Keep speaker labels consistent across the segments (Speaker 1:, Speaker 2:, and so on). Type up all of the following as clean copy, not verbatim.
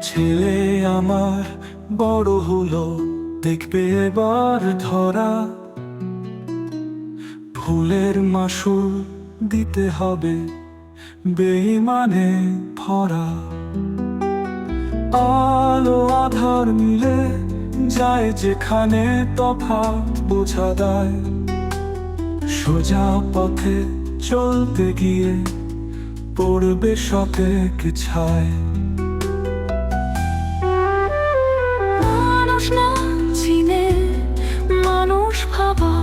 Speaker 1: ছেলে আমার বড় হলো, দেখবে এবার ধরা। ভুলের মাসুল দিতে হবে, বেঈমানে ভরা। আলো আধার মিলে যায় যেখানে তফাৎ বোঝা দেয়। সোজা পথে চলতে গিয়ে পড়বে শতেক ছায়।
Speaker 2: মানুষ না চিনে মানুষ ভাবা,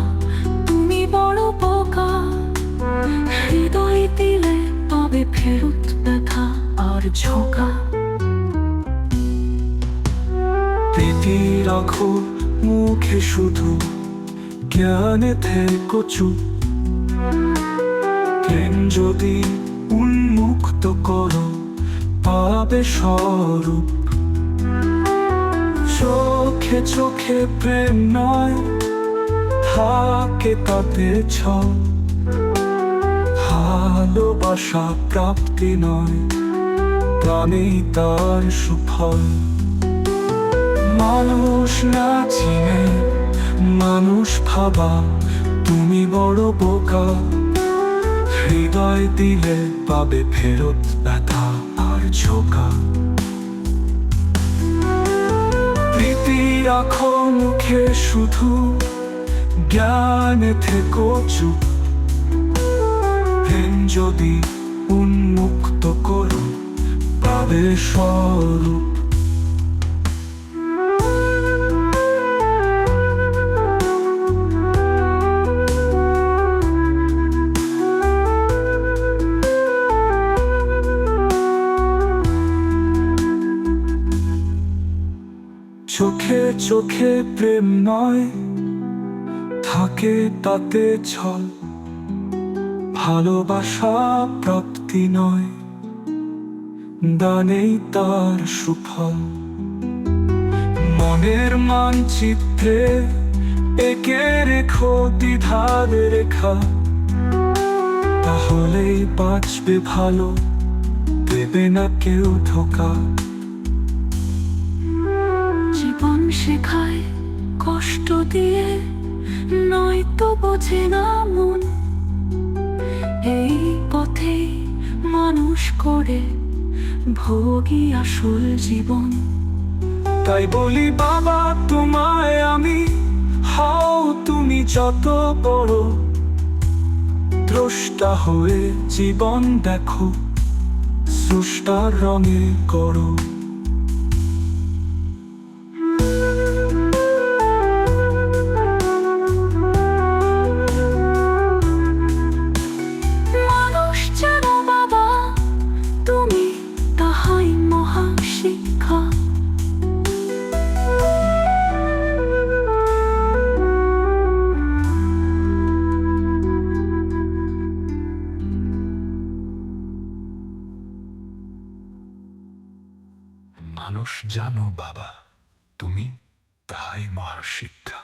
Speaker 2: তুমি বড় বোকা। হৃদয় দিলে পাবে ফেরত ব্যথা আর ঝোঁকা।
Speaker 1: প্রীতি রাখো মুখে শুধু, জ্ঞানে থেকো চুপ। প্রেম যদি উন্মুক্ত করো, পাবে স্বরূপ। চোখে চোখে প্রেম নয়, থাকে তাতে ছল। ভালোবাসা প্রাপ্তি নয়, প্রাণেই তার সুফল। মানুষ না চিনে মানুষ ভাবা, তুমি বড় বোকা। হৃদয় দিলে পাবে ফেরত ব্যথা আর ঝোঁকা। প্রীতি রাখো মুখে শুধু, জ্ঞানে থেকো চুপ। প্রেম যদি উন্মুক্ত করো, পাবে স্বরূপ। চোখে চোখে প্রেম নয়, থাকে তাতে ছল। ভালোবাসা প্রাপ্তি নয়, দানেই তার সুফল। মনের মানচিত্রে এঁকে রেখো দ্বিধার রেখা, তাহলেই বাঁচবে ভালো, দেবে না কেউ ধোঁকা।
Speaker 2: জীবন শেখায় কষ্ট দিয়ে, নয়তো বোঝে না মন। এই পথে মানুষ করে ভোগী আসল জীবন।
Speaker 1: তাই বলি বাবা তোমায় আমি, হও তুমি যত বড়। দ্রষ্টা হয়ে জীবন দেখো, স্রষ্টার রঙে করো।
Speaker 2: মানুষ জানো বাবা, তুমি তাহাই মহা শিক্ষা।
Speaker 1: মানুষ জানো বাবা, তুমি তাহাই মহা শিক্ষা।